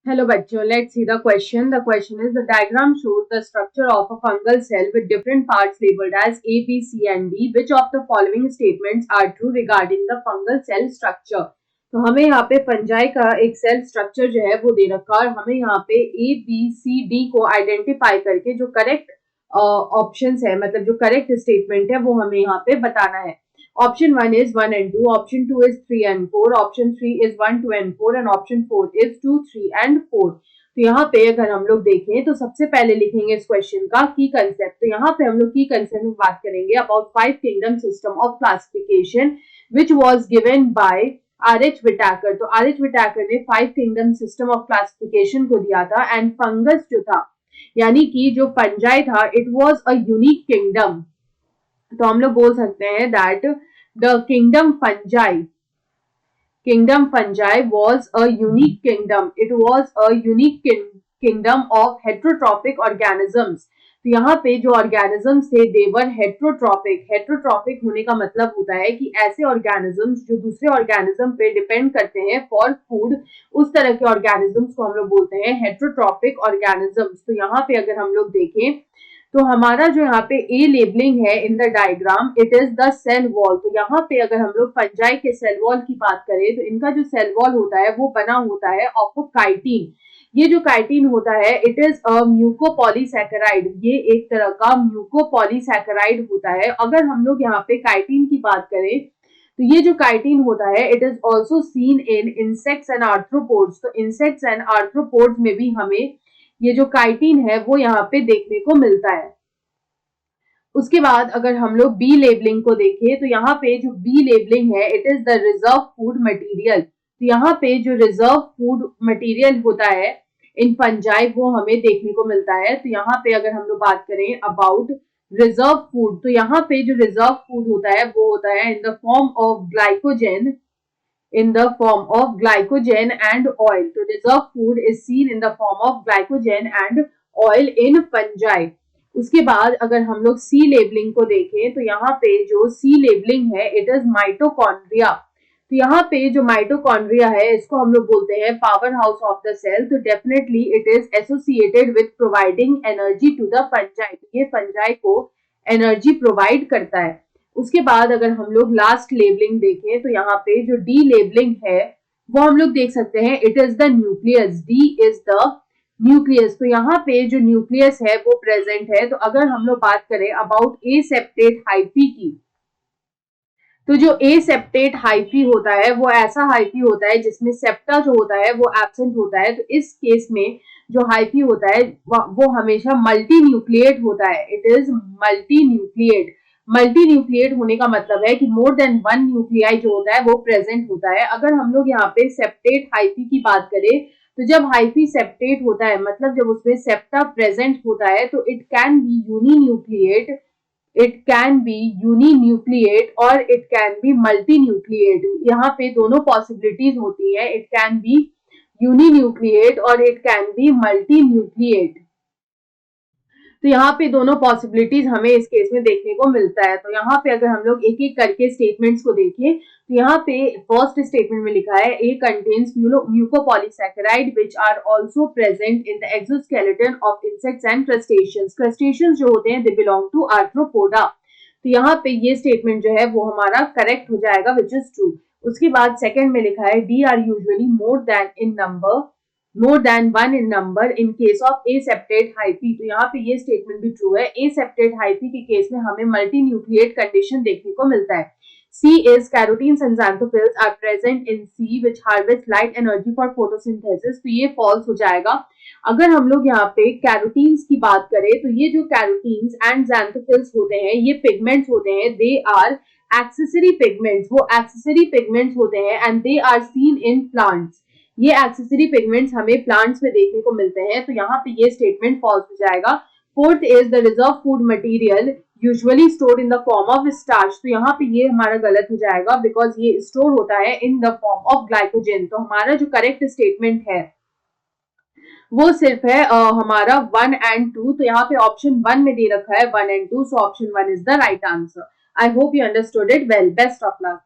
Hello bachcho, let's see the question. The question is, the diagram shows the structure of a fungal cell with different parts labeled as A, B, C and D. Which of the following statements are true regarding the fungal cell structure? तो हमें यहाँ पे fungi का एक cell structure जो है वो दे रखा है और हमें यहाँ पे A, B, C, D को आइडेंटिफाई करके जो करेक्ट ऑप्शंस है, मतलब जो करेक्ट स्टेटमेंट है वो हमें यहाँ पे बताना है. Option 1 is 1 and 2, option 2 is 3 and 4, option 3 is 1, 2 and 4 and option 4 is 2, 3 and 4. तो यहाँ पे अगर हम लोग देखें तो सबसे पहले लिखेंगे इस क्वेश्चन का की कंसेप्ट. तो यहाँ पे हम लोग की कंसेप्ट में बात करेंगे about 5 kingdom system of classification which was given by R H. Whittaker. तो आर.एच. विटाकर ने 5 किंगडम सिस्टम ऑफ क्लासिफिकेशन को दिया था एंड फंगस जो था यानी कि जो फंजाई था it was a unique kingdom. तो हम लोग बोल सकते हैं that the kingdom fungi was a unique kingdom. It was a unique kingdom of heterotrophic organisms. तो यहाँ पे जो ऑर्गेनिजम्स थे दे वर हेट्रोट्रॉपिक. हेट्रोट्रॉपिक होने का मतलब होता है कि ऐसे ऑर्गेनिजम्स जो दूसरे ऑर्गेनिज्म पे डिपेंड करते हैं फॉर फूड, उस तरह के ऑर्गेनिजम्स को हम लोग बोलते हैं हेट्रोट्रॉपिक ऑर्गेनिजम्स. तो यहाँ पे अगर हम लोग देखें तो हमारा जो यहाँ पे ए लेबलिंग है in the diagram it is the cell wall. तो यहाँ पे अगर हम लोग फंजाई के सेल वॉल की बात करें तो इनका जो सेल वॉल होता है वो बना होता है ऑफ काइटिन. ये जो काइटिन होता है इट इज अ म्यूकोपॉलीसैकेराइड. ये एक तरह का म्यूकोपॉलीसैकेराइड होता है. अगर हम लोग यहाँ पे काइटिन की बात करें तो ये जो काइटिन होता है it is also seen in insects and arthropods. तो इंसेक्ट्स एंड आर्थ्रोपोड्स में भी हमें ये जो काइटिन है वो यहाँ पे देखने को मिलता है. उसके बाद अगर हम लोग बी लेबलिंग को देखें तो यहाँ पे जो बी लेबलिंग है it is the reserve food material. तो यहाँ पे जो रिजर्व फूड मटेरियल होता है इन फंजाई वो हमें देखने को मिलता है. तो यहाँ पे अगर हम लोग बात करें अबाउट रिजर्व फूड तो यहाँ पे जो रिजर्व फूड होता है वो होता है in the form of glycogen and oil. So reserve food is seen in the form of glycogen and oil in fungi. उसके बाद अगर हम लोग सी लेबलिंग को देखें तो यहाँ पे जो सी लेबलिंग है इट इज माइटोकॉन्ड्रिया. तो यहाँ पे जो माइटोकॉन्ड्रिया है इसको हम लोग बोलते हैं power house of the cell. तो definitely it is associated with providing energy to the fungi. ये फंजाई को एनर्जी प्रोवाइड करता है. उसके बाद अगर हम लोग लास्ट लेबलिंग देखें तो यहाँ पे जो डी लेबलिंग है वो हम लोग देख सकते हैं it is the nucleus. D is the nucleus. तो यहाँ पे जो न्यूक्लियस है वो प्रेजेंट है. तो अगर हम लोग बात करें अबाउट ए सेप्टेट हाइफी की तो जो ए सेप्टेट हाइफी होता है वो ऐसा हाइफी होता है जिसमें सेप्टा जो होता है वो एब्सेंट होता है. तो इस केस में जो हाइफी होता है वो हमेशा मल्टी न्यूक्लिएट होता है. इट इज मल्टी न्यूक्लिएट होने का मतलब है कि मोर देन वन न्यूक्लियाई जो होता है वो प्रेजेंट होता है. अगर हम लोग यहाँ पे सेप्टेट हाइफी की बात करें तो जब हाइफी सेप्टेट होता है मतलब जब उसमें सेप्टा प्रेजेंट होता है तो इट कैन बी यूनिन्यूक्लिएट, और इट कैन बी मल्टीन्यूक्लिएट. यहाँ पे दोनों पॉसिबिलिटीज होती है. इट कैन बी यूनिन्यूक्लिएट और इट कैन बी मल्टीन्यूक्लिएट. तो यहाँ पे दोनों पॉसिबिलिटीज हमें इस केस में देखने को मिलता है. तो यहाँ पे अगर हम लोग एक एक करके स्टेटमेंट्स को देखें तो यहाँ पे फर्स्ट स्टेटमेंट में लिखा है A contains mucopolysaccharide which are also present in the exoskeleton of insects and crustaceans. Crustaceans जो होते हैं दे बिलोंग टू आर्थ्रोपोडा. तो यहाँ पे ये स्टेटमेंट जो है वो हमारा करेक्ट हो जाएगा विच इज ट्रू. उसके बाद सेकंड में लिखा है they are usually more than one in number in case of a septate hyphae. तो यहाँ पे ये स्टेटमेंट भी ट्रू है. ए सेप्टेट हाइफी के केस में हमें मल्टी न्यूक्लिएट कंडीशन देखने को मिलता है. C is carotenes and xanthophylls are present in C which harvest light energy for photosynthesis. तो ये फॉल्स हो जाएगा. अगर हम लोग यहाँ पे कैरोटीन्स की बात करें तो ये जो कैरोटीन्स एंड xanthophylls होते हैं ये पिगमेंट्स होते हैं. They are accessory pigments. वो एक्सेसरी पिगमेंट्स होते हैं and they are seen in plants. ये एक्सेसरी पिगमेंट्स हमें प्लांट्स में देखने को मिलते हैं. तो यहाँ पे ये स्टेटमेंट फॉल्स हो जाएगा. Fourth is the reserve food material usually stored in the form of starch. तो यहाँ पे ये हमारा गलत हो जाएगा बिकॉज ये स्टोर होता है in the form of glycogen. तो हमारा जो करेक्ट स्टेटमेंट है वो सिर्फ है हमारा 1 and 2. तो यहाँ पे ऑप्शन 1 में दे रखा है 1 and 2. So option 1 is the right answer. I hope you understood it well. Best of luck.